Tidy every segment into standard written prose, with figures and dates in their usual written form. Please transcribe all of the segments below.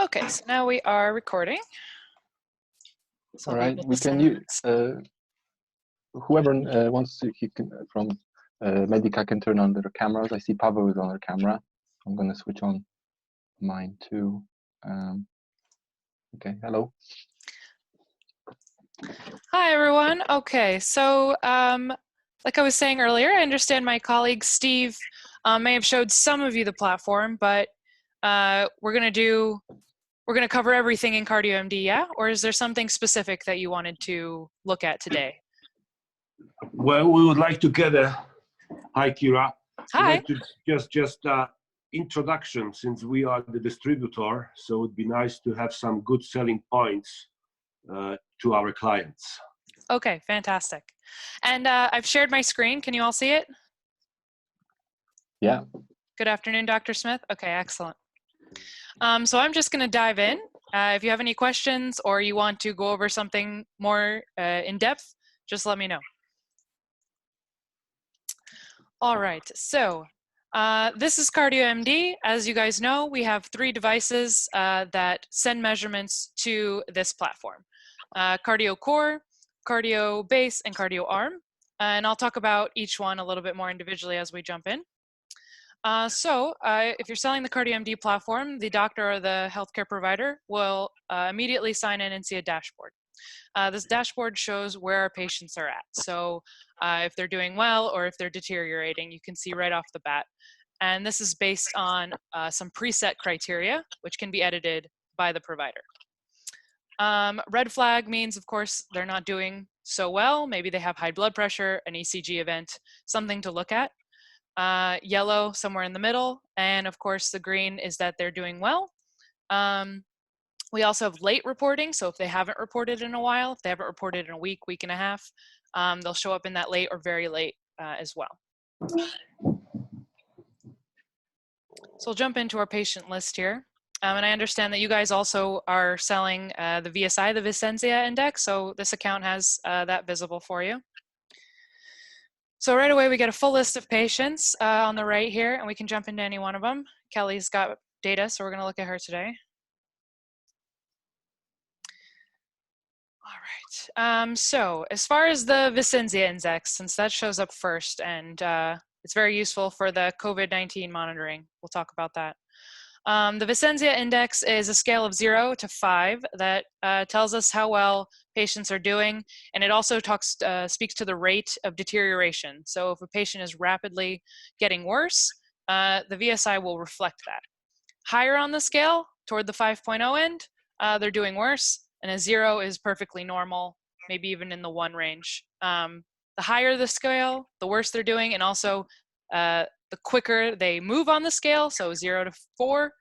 Okay, so now we are recording. So all right, we can use whoever wants to. He can from Medica can turn on their cameras. I see Pavel is on their camera. I'm gonna switch on mine too. Okay, hello. Hi everyone. Okay, so like I was saying earlier, I understand my colleague Steve may have showed some of you the platform, but we're gonna cover everything in Qardio MD, yeah? Or is there something specific that you wanted to look at today? Well, we would like to get a hi, Kira. Hi. We'd like to just introduction, since we are the distributor, so it'd be nice to have some good selling points to our clients. Okay, fantastic. And I've shared my screen. Can you all see it? Yeah. Good afternoon, Dr. Smith. Okay, excellent. So I'm just going to dive in. If you have any questions or you want to go over something more in depth, just let me know. All right, so this is Qardio MD. As you guys know, we have 3 devices that send measurements to this platform. Qardio Core, Qardio Base, and Qardio Arm. And I'll talk about each one a little bit more individually as we jump in. If you're selling the Qardio MD platform, the doctor or the healthcare provider will immediately sign in and see a dashboard. This dashboard shows where our patients are at. So if they're doing well or if they're deteriorating, you can see right off the bat. And this is based on some preset criteria, which can be edited by the provider. Red flag means, of course, they're not doing so well. Maybe they have high blood pressure, an ECG event, something to look at. Yellow, somewhere in the middle. And of course, the green is that they're doing well. We also have late reporting. So if they haven't reported in a while, if they haven't reported in a week, week and a half, they'll show up in that late or very late as well. So we'll jump into our patient list here. And I understand that you guys also are selling the VSI, the Vicenzia Index. So this account has that visible for you. So right away, we get a full list of patients on the right here, and we can jump into any one of them. Kelly's got data, so we're going to look at her today. All right. So as far as the Vicenzia Index, since that shows up first, and it's very useful for the COVID-19 monitoring, we'll talk about that. The Vicenzia Index is a scale of 0 to 5 that tells us how well patients are doing, and it also speaks to the rate of deterioration. So if a patient is rapidly getting worse, the VSI will reflect that. Higher on the scale, toward the 5.0 end, they're doing worse, and a 0 is perfectly normal, maybe even in the 1 range. The higher the scale, the worse they're doing, and also the quicker they move on the scale, so 0 to 4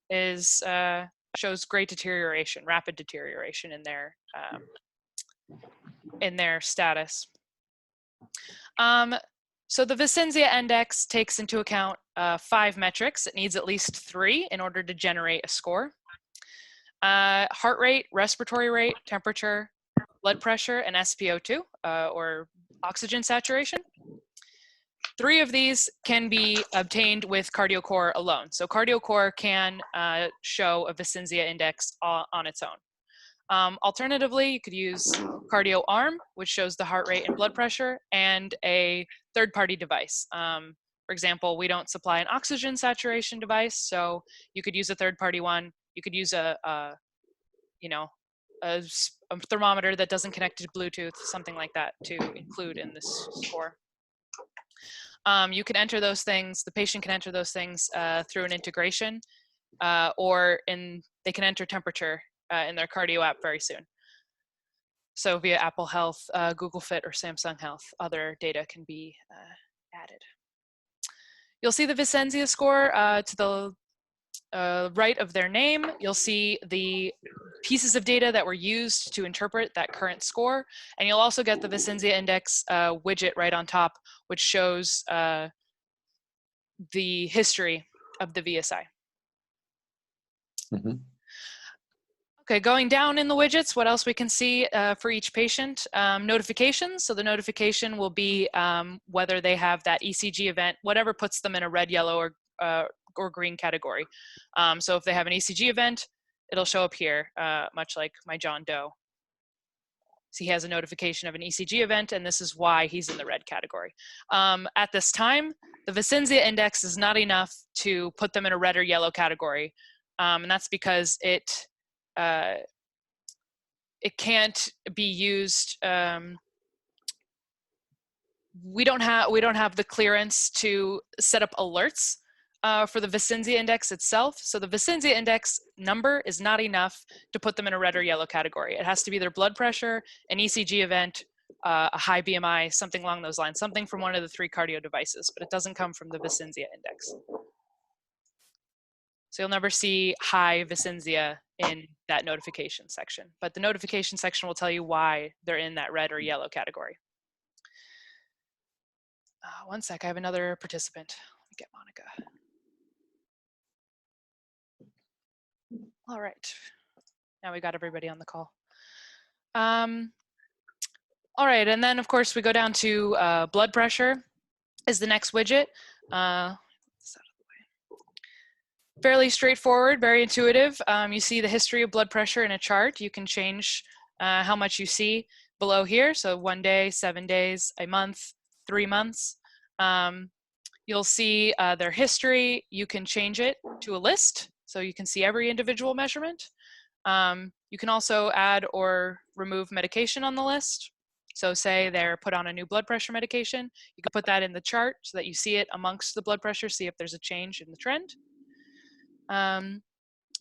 is shows great deterioration, rapid deterioration in their status. So the Vicenzia Index takes into account 5 metrics. It needs at least 3 in order to generate a score. Heart rate, respiratory rate, temperature, blood pressure, and SpO2, or oxygen saturation. 3 of these can be obtained with Qardio Core alone. So Qardio Core can show a Vicenzia Index on its own. Alternatively, you could use Qardio Arm, which shows the heart rate and blood pressure, and a third-party device. For example, we don't supply an oxygen saturation device, so you could use a third-party one. You could use a thermometer that doesn't connect to Bluetooth, something like that, to include in this score. You can enter those things, the patient can enter those things through an integration, or they can enter temperature in their Qardio app very soon. So via Apple Health, Google Fit, or Samsung Health, other data can be added. You'll see the Vicenzia score to the right of their name. You'll see the pieces of data that were used to interpret that current score. And you'll also get the Vicenzia Index widget right on top, which shows the history of the VSI. Mm-hmm. Okay, going down in the widgets, what else we can see for each patient? Notifications. So the notification will be whether they have that ECG event, whatever puts them in a red, yellow, or green category. So if they have an ECG event, it'll show up here, much like my John Doe. So he has a notification of an ECG event, and this is why he's in the red category. At this time, the Vicensia index is not enough to put them in a red or yellow category, and that's because it can't be used. We don't have the clearance to set up alerts for the Vicensia index itself. So the Vicensia index number is not enough to put them in a red or yellow category. It has to be their blood pressure, an ECG event, a high BMI, something along those lines, something from one of the 3 Qardio devices, but it doesn't come from the Vicensia index. So you'll never see high Vicensia in that notification section, but the notification section will tell you why they're in that red or yellow category. One sec, I have another participant. Let me get Monica. All right, now we got everybody on the call. All right, and then of course we go down to blood pressure is the next widget. Fairly straightforward, very intuitive. You see the history of blood pressure in a chart. You can change how much you see below here. So 1 day, 7 days, a month, 3 months. You'll see their history. You can change it to a list, so you can see every individual measurement. You can also add or remove medication on the list. So say they're put on a new blood pressure medication, you can put that in the chart so that you see it amongst the blood pressure, see if there's a change in the trend. And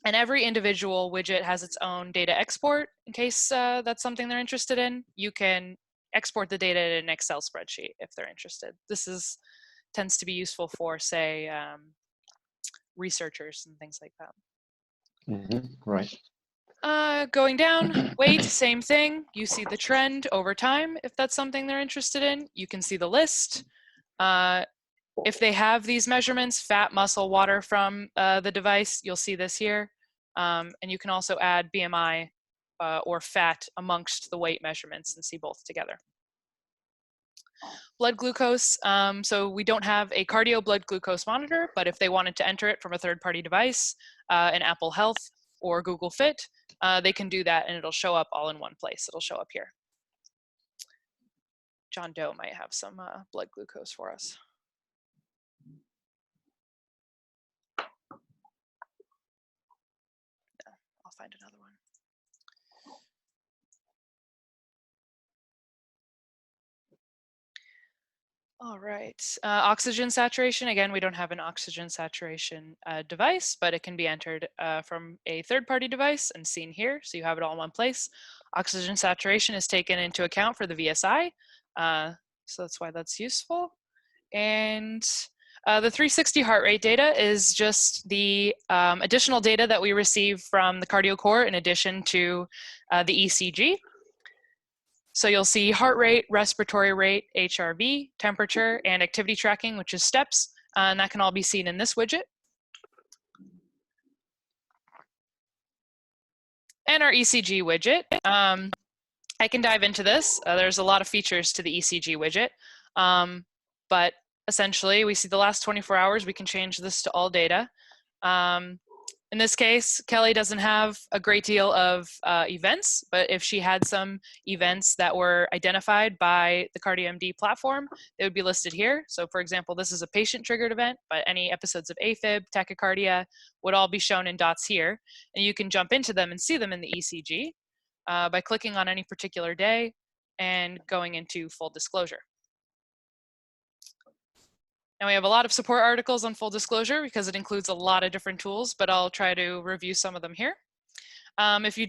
every individual widget has its own data export. In case that's something they're interested in, you can export the data in an Excel spreadsheet if they're interested. This tends to be useful for, say, researchers and things like that. Mm-hmm. Right. Going down, weight, same thing. You see the trend over time if that's something they're interested in. You can see the list. If they have these measurements, fat, muscle, water from the device, you'll see this here. And you can also add BMI or fat amongst the weight measurements and see both together. Blood glucose, so we don't have a Qardio blood glucose monitor, but if they wanted to enter it from a third-party device, an Apple Health or Google Fit, they can do that and it'll show up all in one place. It'll show up here. John Doe might have some blood glucose for us. No, I'll find another one. All right, oxygen saturation. Again, we don't have an oxygen saturation device, but it can be entered from a third-party device and seen here. So you have it all in one place. Oxygen saturation is taken into account for the VSI. So that's why that's useful. And the 360 heart rate data is just the additional data that we receive from the Qardio core in addition to the ECG. So you'll see heart rate, respiratory rate, HRV, temperature, and activity tracking, which is steps, and that can all be seen in this widget. And our ECG widget. I can dive into this. There's a lot of features to the ECG widget, but essentially we see the last 24 hours. We can change this to all data. In this case, Kelly doesn't have a great deal of events, but if she had some events that were identified by the CardioMD platform, they would be listed here. So for example, this is a patient-triggered event, but any episodes of AFib, tachycardia would all be shown in dots here. And you can jump into them and see them in the ECG by clicking on any particular day and going into full disclosure. Now we have a lot of support articles on full disclosure because it includes a lot of different tools, but I'll try to review some of them here. If you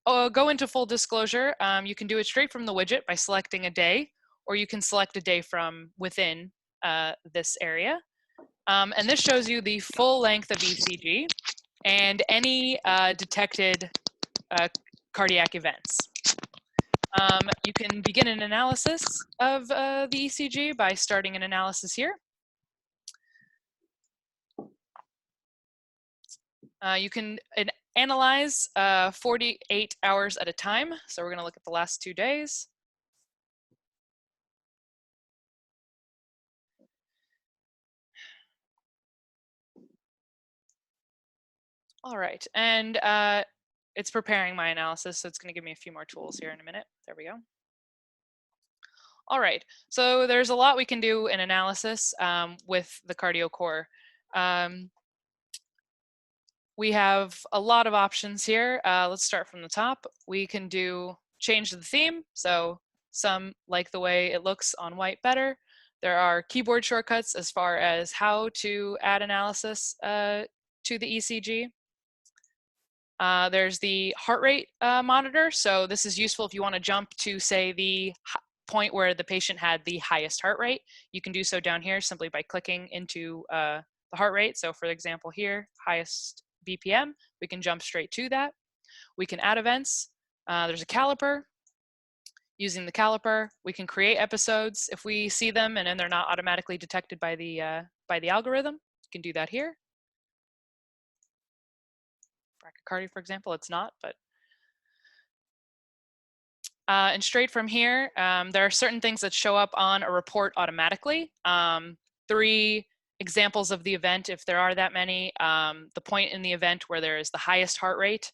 go into full disclosure, you can do it straight from the widget by selecting a day, or you can select a day from within this area. And this shows you the full length of ECG and any detected cardiac events. You can begin an analysis of the ECG by starting an analysis here. You can analyze 48 hours at a time. So we're going to look at the last 2 days. All right, and it's preparing my analysis, so it's going to give me a few more tools here in a minute. There we go. All right, so there's a lot we can do in analysis with the Qardio core. We have a lot of options here. Let's start from the top. We can change the theme. So some like the way it looks on white better. There are keyboard shortcuts as far as how to add analysis to the ECG. There's the heart rate monitor. So this is useful if you want to jump to, say, the point where the patient had the highest heart rate. You can do so down here simply by clicking into the heart rate. So for example here, highest BPM, we can jump straight to that. We can add events. There's a caliper. Using the caliper, we can create episodes if we see them and then they're not automatically detected by the algorithm. You can do that here. Brachycardia, for example, it's not, but and straight from here, there are certain things that show up on a report automatically. 3 examples of the event, if there are that many, the point in the event where there is the highest heart rate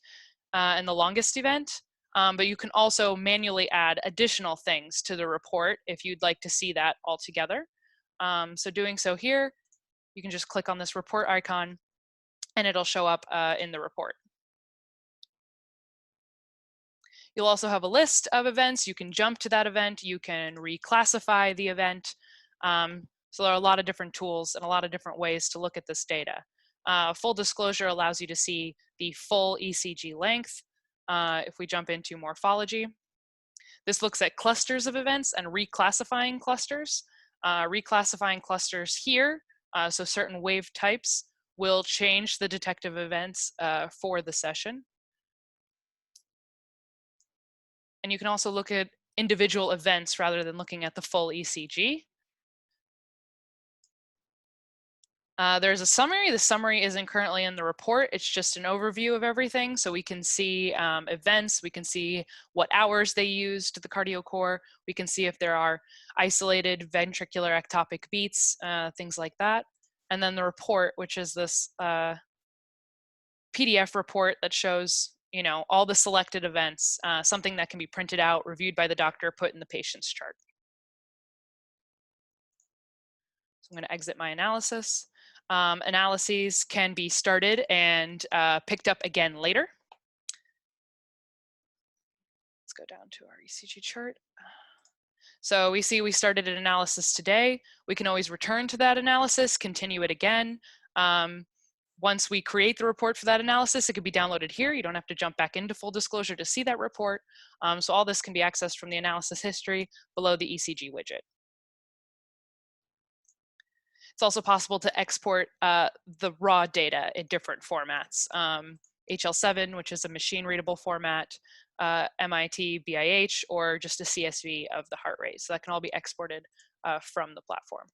and the longest event. But you can also manually add additional things to the report if you'd like to see that all together. So doing so here, you can just click on this report icon and it'll show up in the report. You'll also have a list of events. You can jump to that event. You can reclassify the event. So there are a lot of different tools and a lot of different ways to look at this data. Full disclosure allows you to see the full ECG length. If we jump into morphology, this looks at clusters of events and reclassifying clusters. Reclassifying clusters here, so certain wave types will change the detective events for the session. And you can also look at individual events rather than looking at the full ECG. There's a summary. The summary isn't currently in the report. It's just an overview of everything. So we can see events. We can see what hours they used the Qardio core. We can see if there are isolated ventricular ectopic beats, things like that. And then the report, which is this PDF report that shows, you know, all the selected events, something that can be printed out, reviewed by the doctor, put in the patient's chart. So I'm going to exit my analysis. Analyses can be started and picked up again later. Let's go down to our ECG chart. So we see we started an analysis today. We can always return to that analysis, continue it again. Once we create the report for that analysis, it could be downloaded here. You don't have to jump back into full disclosure to see that report. So all this can be accessed from the analysis history below the ECG widget. It's also possible to export the raw data in different formats. HL7, which is a machine readable format, MIT, BIH, or just a CSV of the heart rate. So that can all be exported from the platform.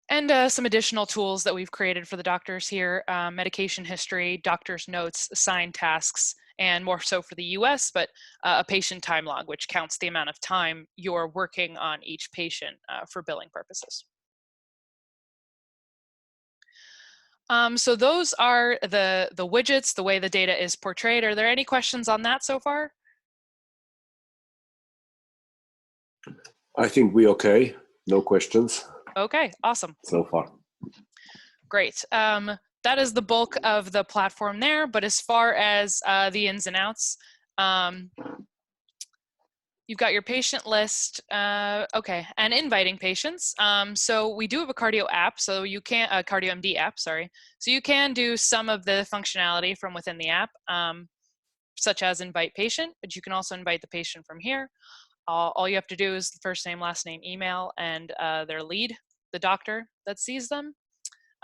And some additional tools that we've created for the doctors here, medication history, doctor's notes, assigned tasks, and more so for the US, but a patient time log, which counts the amount of time you're working on each patient for billing purposes. So those are the widgets, the way the data is portrayed. Are there any questions on that so far? I think we're okay. No questions. Okay, awesome. So far. Great. That is the bulk of the platform there, but as far as the ins and outs, you've got your patient list, okay, and inviting patients. So we do have a Qardio app, so you can, a Qardio MD app, sorry. So you can do some of the functionality from within the app, such as invite patient, but you can also invite the patient from here. All you have to do is the first name, last name, email, and their lead, the doctor that sees them.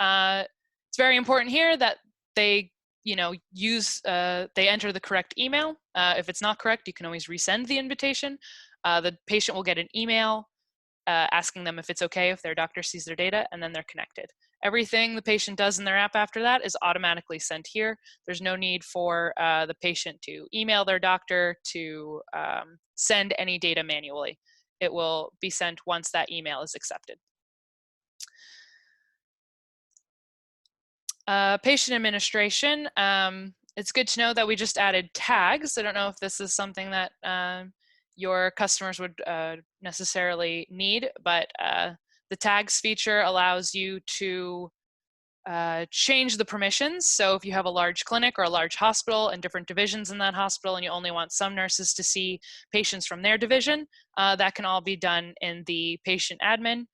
It's very important here that they, you know, they enter the correct email. If it's not correct, you can always resend the invitation. The patient will get an email asking them if it's okay if their doctor sees their data, and then they're connected. Everything the patient does in their app after that is automatically sent here. There's no need for the patient to email their doctor to send any data manually. It will be sent once that email is accepted. Patient administration. It's good to know that we just added tags. I don't know if this is something that your customers would necessarily need, but the tags feature allows you to change the permissions. So if you have a large clinic or a large hospital and different divisions in that hospital, and you only want some nurses to see patients from their division, that can all be done in the patient admin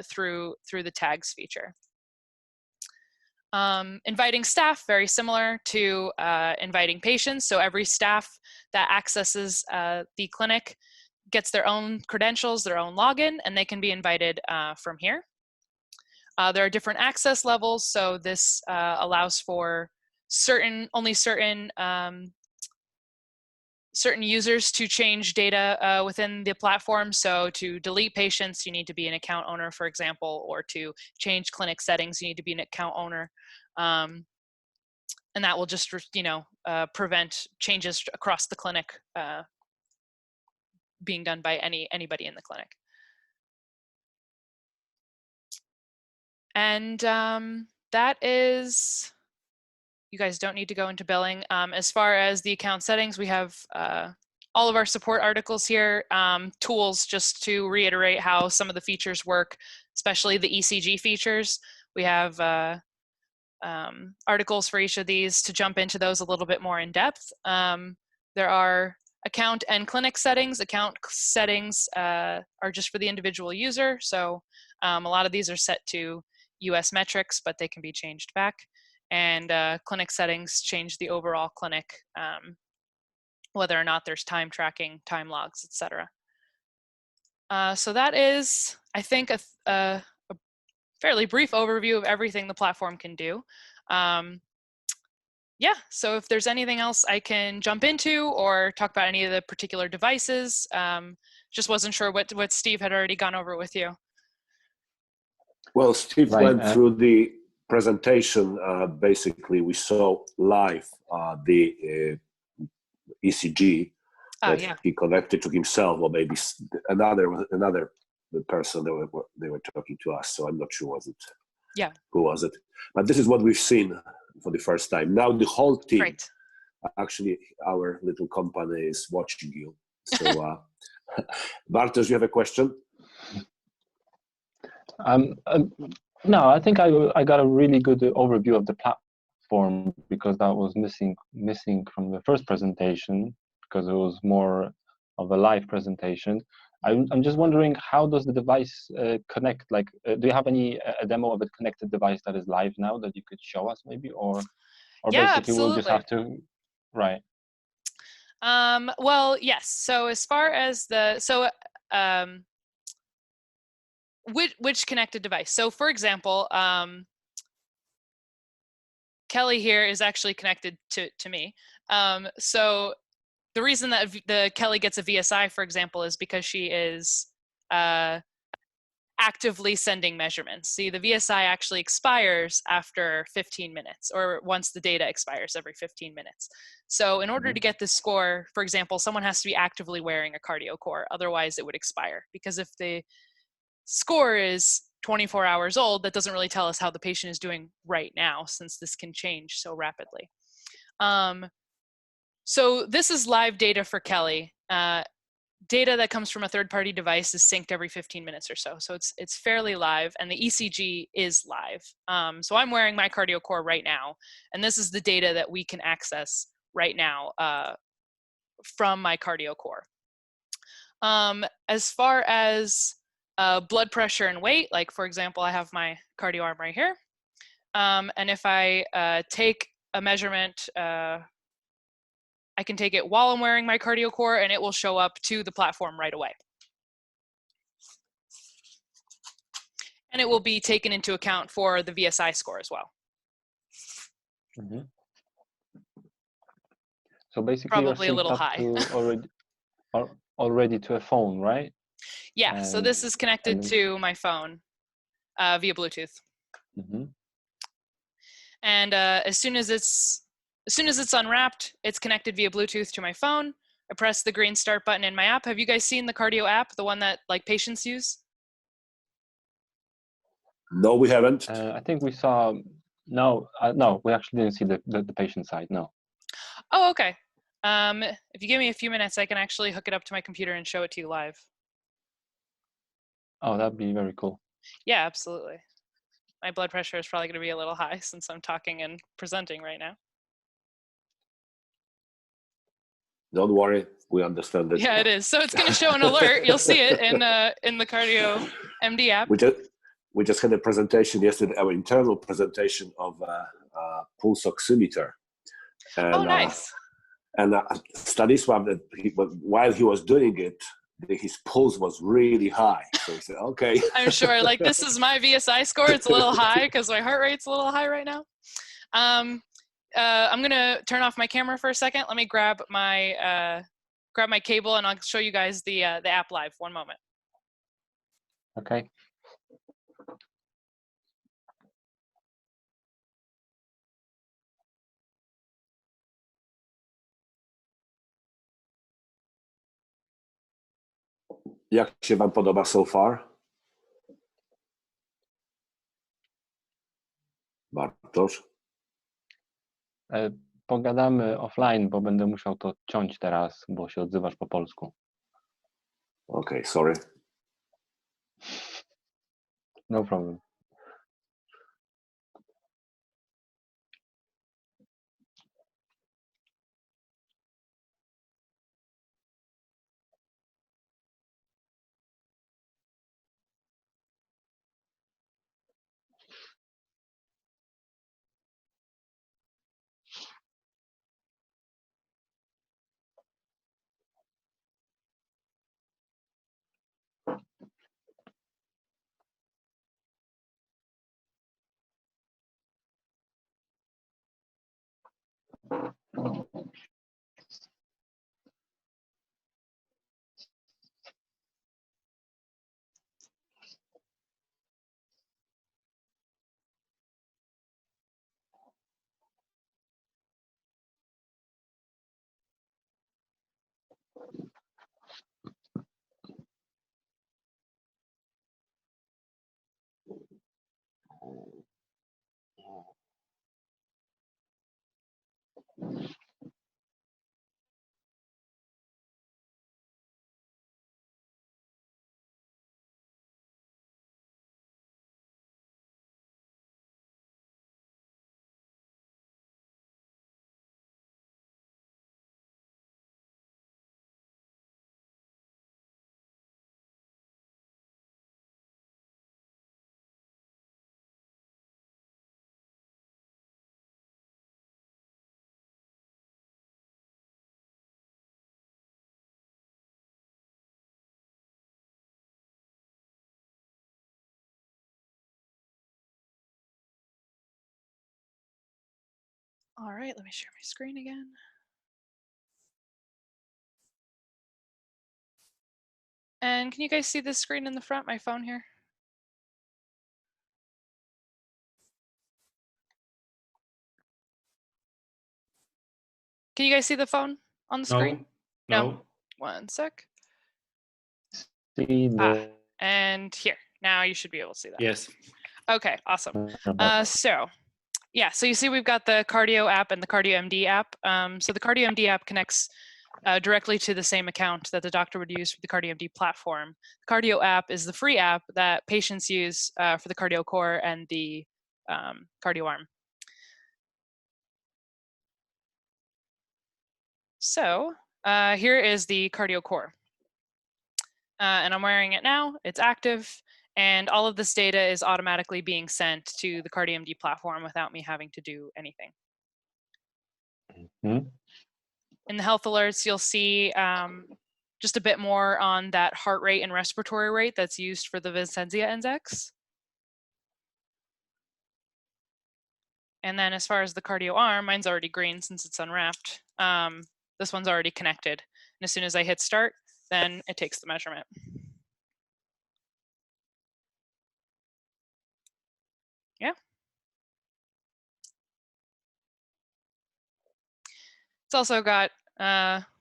through the tags feature. Inviting staff, very similar to inviting patients. So every staff that accesses the clinic gets their own credentials, their own login, and they can be invited from here. There are different access levels, so this allows for only certain users to change data within the platform. So to delete patients, you need to be an account owner, for example, or to change clinic settings, you need to be an account owner. And that will just, prevent changes across the clinic being done by anybody in the clinic. And that is, you guys don't need to go into billing. As far as the account settings, we have all of our support articles here, tools just to reiterate how some of the features work, especially the ECG features. We have articles for each of these to jump into those a little bit more in depth. There are account and clinic settings. Account settings are just for the individual user. So a lot of these are set to US metrics, but they can be changed back. And clinic settings change the overall clinic, whether or not there's time tracking, time logs, etc. So that is, I think, a fairly brief overview of everything the platform can do. Yeah, so if there's anything else I can jump into or talk about any of the particular devices, just wasn't sure what Steve had already gone over with you. Well, Steve went through the presentation. Basically, we saw live the ECG that he connected to himself, or maybe another person they were talking to us. So I'm not sure who was it. But this is what we've seen for the first time. Now the whole team, actually, our little company is watching you. So, Bartosz, you have a question? No, I think I got a really good overview of the platform, because that was missing from the first presentation, because it was more of a live presentation. I'm just wondering, how does the device connect? Like, do you have a demo of a connected device that is live now that you could show us, maybe, or basically absolutely. we'll just have to, right? Well, yes. So as far as which connected device? So for example, Kelly here is actually connected to me. So the reason that Kelly gets a VSI, for example, is because she is actively sending measurements. See, the VSI actually expires after 15 minutes, or once the data expires every 15 minutes. So in order to get this score, for example, someone has to be actively wearing a Qardio core, otherwise it would expire. Because if the score is 24 hours old, that doesn't really tell us how the patient is doing right now, since this can change so rapidly. So this is live data for Kelly. Data that comes from a third-party device is synced every 15 minutes or so. So it's fairly live, and the ECG is live. So I'm wearing my Qardio core right now, and this is the data that we can access right now from my Qardio core. As far as blood pressure and weight, like for example, I have my Qardio arm right here. And if I take a measurement, I can take it while I'm wearing my Qardio core, and it will show up to the platform right away. And it will be taken into account for the VSI score as well. So basically, probably a little high. already to a phone, right? Yeah. So this is connected to my phone via Bluetooth. And as soon as it's unwrapped, it's connected via Bluetooth to my phone. I press the green start button in my app. Have you guys seen the Qardio app, the one that like patients use? No, we haven't. I think we saw No, no, we actually didn't see the patient side, no. Oh, okay. If you give me a few minutes, I can actually hook it up to my computer and show it to you live. Oh, that'd be very cool. Yeah, absolutely. My blood pressure is probably going to be a little high since I'm talking and presenting right now. Don't worry, we understand it. Yeah, it is. So it's going to show an alert. You'll see it in the Qardio MD app. We just had a presentation yesterday, our internal presentation of pulse oximeter. And, oh, nice. Stanisław, while he was doing it, his pulse was really high. So he said, okay. I'm sure, like, this is my VSI score. It's a little high because my heart rate's a little high right now. I'm going to turn off my camera for a second. Let me grab my cable and I'll show you guys the app live. One moment. Okay. Jak się wam podoba so far? Bartosz? Pogadamy offline, bo będę musiał to ciąć teraz, bo się odzywasz po polsku. Okay, sorry. No problem. All right, let me share my screen again. And can you guys see this screen in the front, my phone here? Can you guys see the phone on the screen? No. One sec. See the... and here. Now you should be able to see that. Yes. Okay, awesome. So you see we've got the Qardio app and the Qardio MD app. So the Qardio MD app connects directly to the same account that the doctor would use for the Qardio MD platform. The Qardio app is the free app that patients use for the Qardio Core and the Qardio Arm. So here is the Qardio Core. And I'm wearing it now. It's active. And all of this data is automatically being sent to the Qardio MD platform without me having to do anything. Mm-hmm. In the health alerts, you'll see just a bit more on that heart rate and respiratory rate that's used for the Vicenza index. And then as far as the Qardio arm, mine's already green since it's unwrapped. This one's already connected. And as soon as I hit start, then it takes the measurement. Yeah. It's also got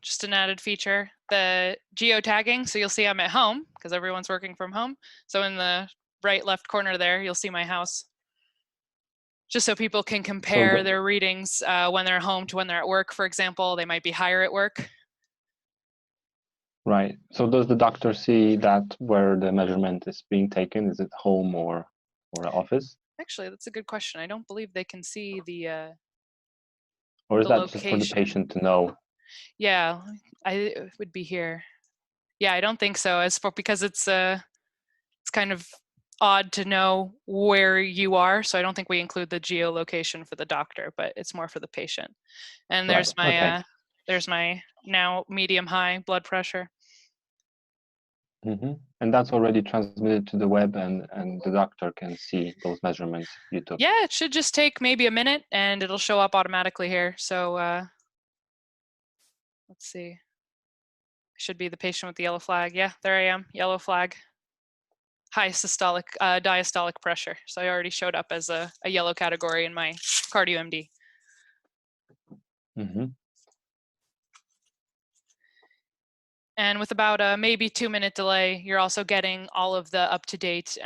just an added feature, the geotagging. So you'll see I'm at home because everyone's working from home. So in the right left corner there, you'll see my house just so people can compare their readings when they're home to when they're at work, for example. They might be higher at work. Right. So does the doctor see that where the measurement is being taken? Is it home or office? Actually, that's a good question. I don't believe they can see the or is that location. just for the patient to know? Yeah, it would be here. Yeah, I don't think so. Because it's kind of odd to know where you are, so I don't think we include the geolocation for the doctor, but it's more for the patient. And there's my there's my now medium high blood pressure. Mm-hmm. And that's already transmitted to the web, and the doctor can see those measurements you took. Yeah, it should just take maybe a minute, and it'll show up automatically here. So let's see. Should be the patient with the yellow flag. Yeah, there I am, yellow flag. High systolic, diastolic pressure. So I already showed up as a yellow category in my Qardio MD. Mm-hmm. And with about a maybe 2-minute delay, you're also getting all of the up-to-date, this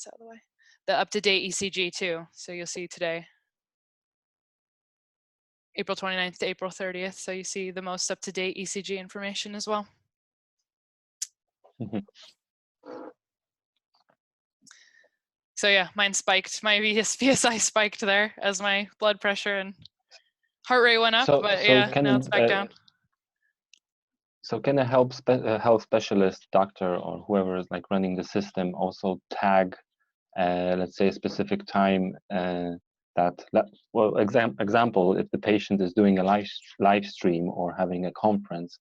out of the way, the up-to-date ECG too. So you'll see today, April 29th to April 30th. So you see the most up-to-date ECG information as well. Mm-hmm. So yeah, mine spiked. My PSI spiked there as my blood pressure and heart rate went up, but yeah, now it's back down. So can a health specialist, doctor, or whoever is like running the system also tag, let's say, a specific time example, if the patient is doing a live stream or having a conference,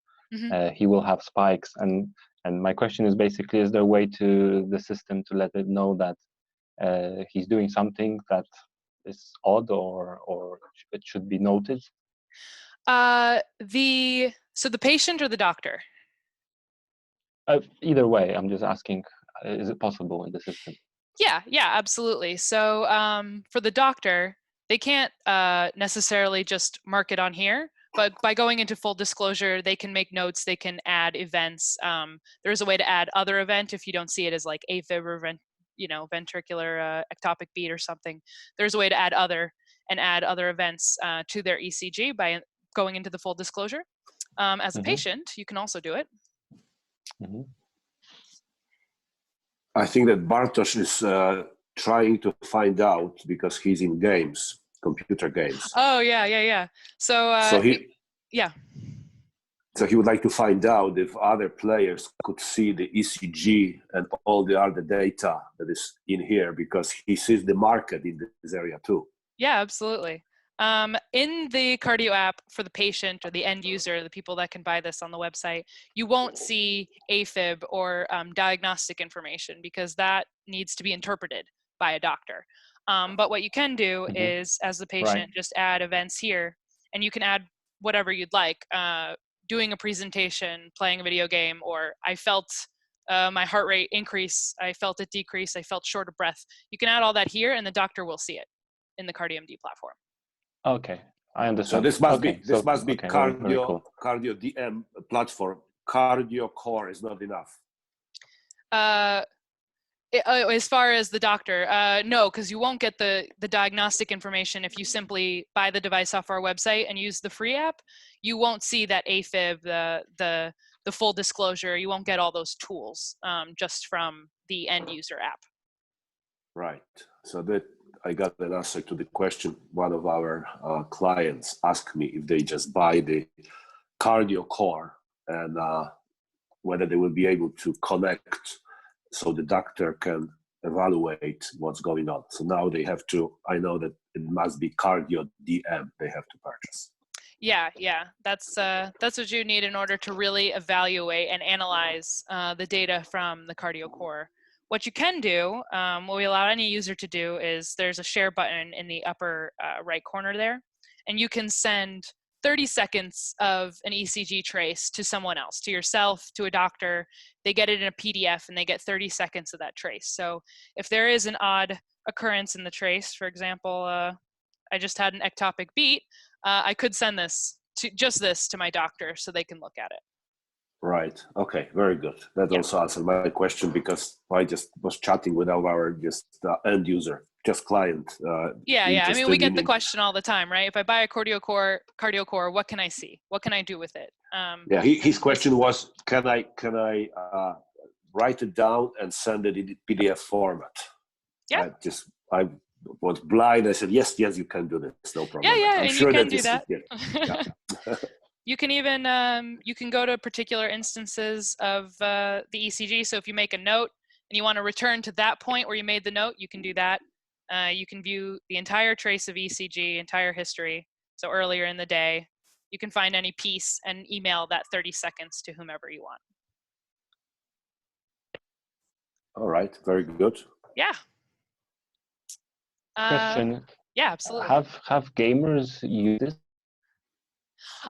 he will have spikes. And my question is basically, is there a way to the system to let it know that he's doing something that is odd or it should be noted? So the patient or the doctor? Either way, I'm just asking, is it possible in the system? Yeah, absolutely. So for the doctor, they can't necessarily just mark it on here, but by going into full disclosure, they can make notes, they can add events. There's a way to add other event if you don't see it as like AFib or ventricular ectopic beat or something. There's a way to add other events to their ECG by going into the full disclosure. As a patient, you can also do it. Mm-hmm. I think that Bartosz is trying to find out because he's in games, computer games. Oh yeah. So he would like to find out if other players could see the ECG and all the other data that is in here, because he sees the market in this area too. Yeah, absolutely. In the Qardio app for the patient or the end user, the people that can buy this on the website, you won't see AFib or diagnostic information because that needs to be interpreted by a doctor. But what you can do is, as the patient, just add events here, and you can add whatever you'd like. Doing a presentation, playing a video game, or I felt my heart rate increase, I felt it decrease, I felt short of breath. You can add all that here, and the doctor will see it in the Qardio MD platform. Okay, I understand. So this must be Qardio, cool. Qardio DM platform. Qardio Core is not enough. As far as the doctor, no, because you won't get the diagnostic information if you simply buy the device off our website and use the free app. You won't see that AFib, the full disclosure. You won't get all those tools just from the end user app. Right. So that I got an answer to the question. One of our clients asked me if they just buy the Qardio Core and whether they will be able to connect so the doctor can evaluate what's going on. So now they have to, I know that it must be Qardio DM they have to purchase. Yeah. That's what you need in order to really evaluate and analyze the data from the Qardio Core. What you can do, what we allow any user to do, is there's a share button in the upper right corner there, and you can send 30 seconds of an ECG trace to someone else, to yourself, to a doctor. They get it in a PDF and they get 30 seconds of that trace. So if there is an odd occurrence in the trace, for example, I just had an ectopic beat, I could send this to my doctor so they can look at it. Right. Okay. Very good. That also answered my question, because I just was chatting with our end user just client. Yeah. I mean, we get the in question all the time, right? If I buy a Qardio core, what can I see? What can I do with it? Yeah, his question was, can I write it down and send it in PDF format? Yeah. I was blind. I said, yes, you can do this. No problem. Yeah, I'm and sure you can that do that. Yeah. You can even you can go to particular instances of the ECG. So if you make a note and you want to return to that point where you made the note, you can do that. You can view the entire trace of ECG, entire history. So earlier in the day, you can find any piece and email that 30 seconds to whomever you want. All right, very good. Yeah. Question. Yeah, absolutely. Have gamers used this?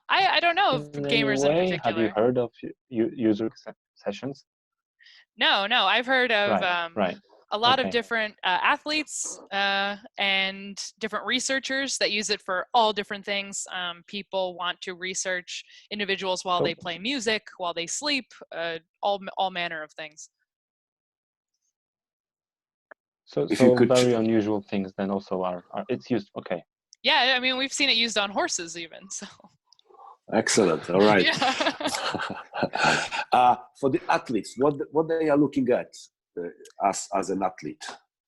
I don't know if in gamers any way? in particular. Have you heard of user sessions? No, I've heard of Right. a lot of different athletes and different researchers that use it for all different things. People want to research individuals while they play music, while they sleep, all manner of things. So very unusual things then also are it's used. Okay. Yeah, I mean, we've seen it used on horses even. So. Excellent. All right. For the athletes, what they are looking at as an athlete?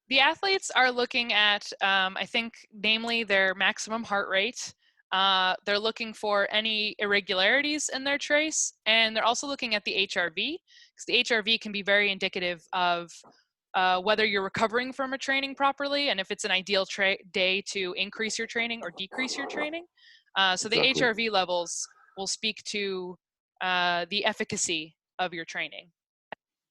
The athletes are looking at, I think, namely their maximum heart rate. They're looking for any irregularities in their trace, and they're also looking at the HRV, because the HRV can be very indicative of whether you're recovering from a training properly, and if it's an ideal day to increase your training or decrease your training. So the HRV levels will speak to the efficacy of your training.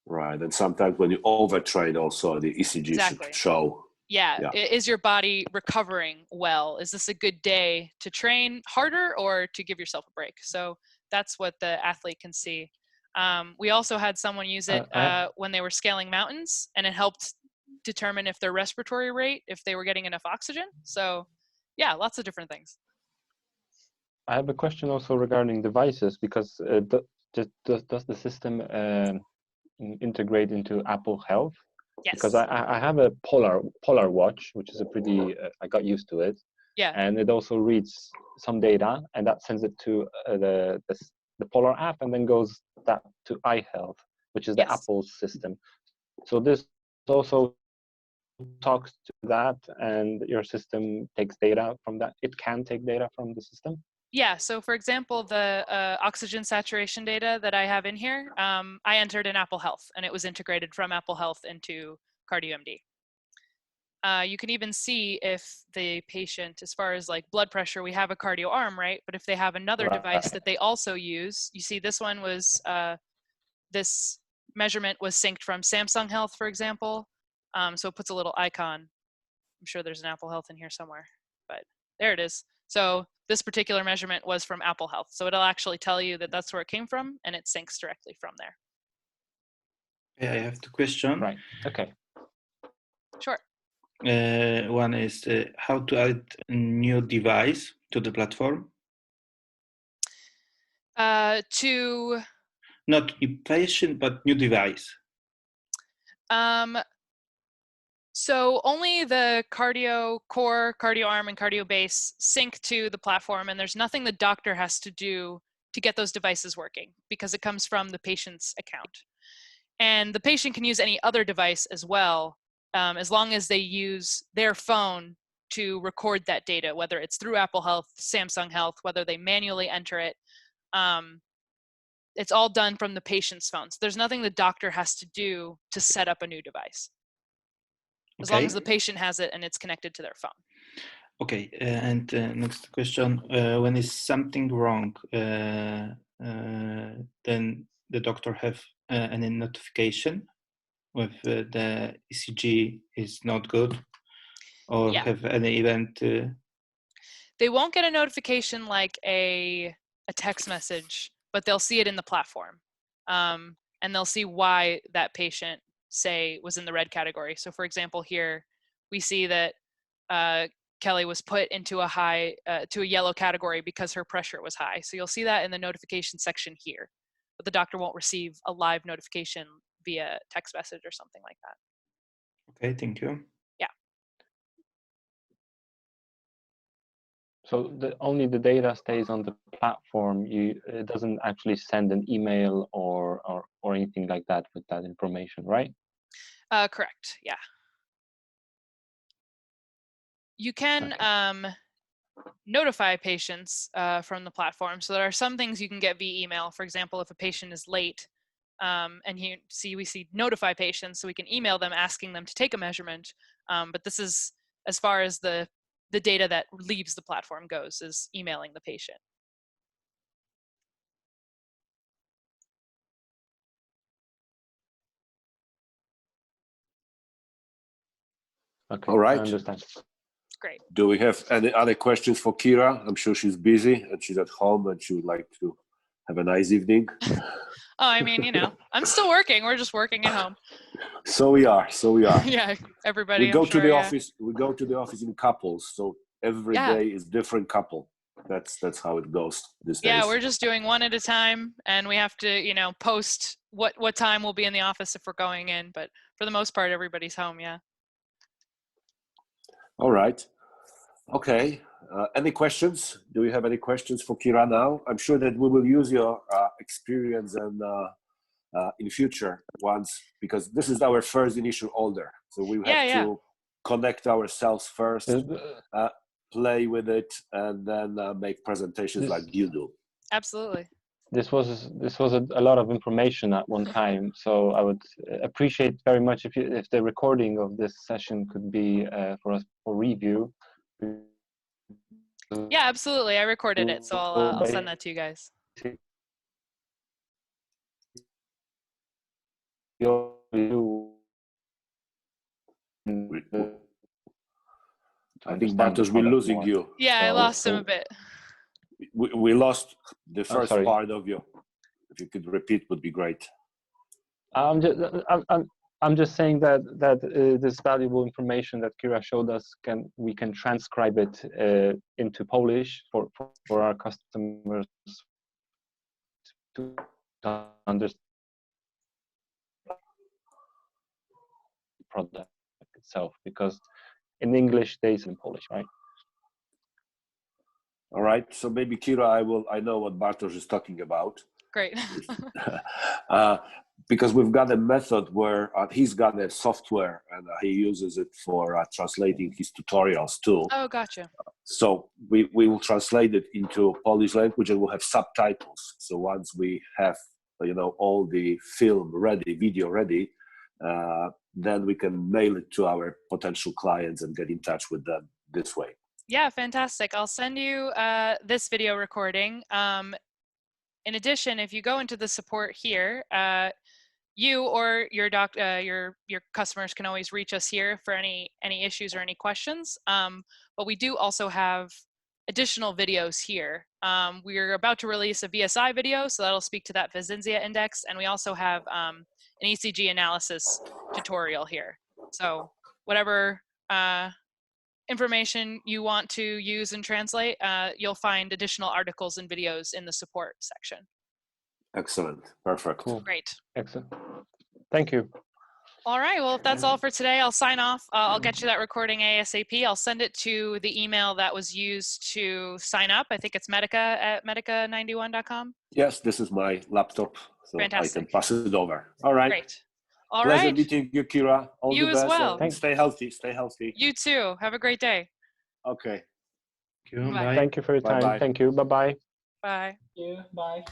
Right, and sometimes when you overtrain also, the ECG should show. Yeah, is your body recovering well? Is this a good day to train harder or to give yourself a break? So that's what the athlete can see. We also had someone use it when they were scaling mountains, and it helped determine if their respiratory rate, if they were getting enough oxygen. So yeah, lots of different things. I have a question also regarding devices, because does the system integrate into Apple Health? Yes. Because I have a Polar watch, which is a pretty I got used to it. Yeah. And it also reads some data, and that sends it to the Polar app, and then goes that to iHealth, which is the Apple system. So this also talks to that, and your system takes data from that. It can take data from the system. Yeah, so for example, the oxygen saturation data that I have in here, I entered in Apple Health, and it was integrated from Apple Health into Qardio MD. You can even see if the patient, as far as like blood pressure, we have a Qardio arm, right? But if they have another device that they also use, you see this one was, this measurement was synced from Samsung Health, for example. So it puts a little icon. I'm sure there's an Apple Health in here somewhere, but there it is. So this particular measurement was from Apple Health. So it'll actually tell you that that's where it came from, and it syncs directly from there. Yeah, I have two questions. Right, okay. Sure. One is how to add a new device to the platform? Not new patient, but new device. So only the Qardio core, Qardio arm, and Qardio base sync to the platform, and there's nothing the doctor has to do to get those devices working, because it comes from the patient's account. And the patient can use any other device as well, as long as they use their phone to record that data, whether it's through Apple Health, Samsung Health, whether they manually enter it. It's all done from the patient's phone. So there's nothing the doctor has to do to set up a new device. As long as the patient has it and it's connected to their phone. Okay, and next question, when is something wrong, then the doctor have any notification with the ECG is not good, or have any event? They won't get a notification like a text message, but they'll see it in the platform. And they'll see why that patient, say, was in the red category. So for example, here we see that Kelly was put into to a yellow category because her pressure was high. So you'll see that in the notification section here, but the doctor won't receive a live notification via text message or something like that. Okay, thank you. Yeah. So only the data stays on the platform. It doesn't actually send an email or anything like that with that information, right? Correct. Yeah. You can notify patients from the platform. So there are some things you can get via email. For example, if a patient is late, and we see notify patients, so we can email them asking them to take a measurement. But this is as far as the data that leaves the platform goes, is emailing the patient. Okay, all right. I understand. Great. Do we have any other questions for Kira? I'm sure she's busy and she's at home and she would like to have a nice evening. Oh, I mean, you know, I'm still working. We're just working at home. So we are. Yeah, everybody. We go to the office. We go to the office in couples. So every day is different couple. That's how it goes these days. Yeah, we're just doing one at a time, and we have to, you know, post what time we'll be in the office if we're going in. But for the most part, everybody's home. Yeah. All right. Okay. Any questions? Do you have any questions for Kira now? I'm sure that we will use your experience and in future ones, because this is our first initial order. So we have to connect ourselves first, play with it, and then make presentations like you do. Absolutely. This was a lot of information at one time, so I would appreciate very much if the recording of this session could be for us for review. Yeah, absolutely. I recorded it, so I'll send that to you guys. I think Bartosz, we're llosing you. Yeah, I lost him a bit. We lost the first part of you. If you could repeat, would be great. I'm just saying that this valuable information that Kira showed us, we can transcribe it into Polish for our customers to understand the product itself, because in English they say in Polish, right? All right. So maybe Kira, I know what Bartosz is talking about. Great. Because we've got a method where he's got a software and he uses it for translating his tutorials too. Oh, gotcha. So we will translate it into Polish language and we'll have subtitles. So once we have, you know, all the film ready, video ready, then we can mail it to our potential clients and get in touch with them this way. Yeah, fantastic. I'll send you this video recording. In addition, if you go into the support here, you or your customers can always reach us here for any issues or any questions. But we do also have additional videos here. We're about to release a VSI video, so that'll speak to that Visenzia index, and we also have an ECG analysis tutorial here. So whatever information you want to use and translate, you'll find additional articles and videos in the support section. Excellent. Perfect. Cool. Great. Excellent. Thank you. All right. Well, if that's all for today, I'll sign off. I'll get you that recording ASAP. I'll send it to the email that was used to sign up. I think it's medica@medica91.com. Yes, this is my laptop, so fantastic. I can pass it over. All right. Great. All Pleasure right. meeting you, Kira. All you the best. As well. Stay healthy. Stay healthy. You too. Have a great day. Okay. Thank you. Bye. Thank you for your time. Bye-bye. Thank you. Bye-bye. Bye. Thank you. Bye.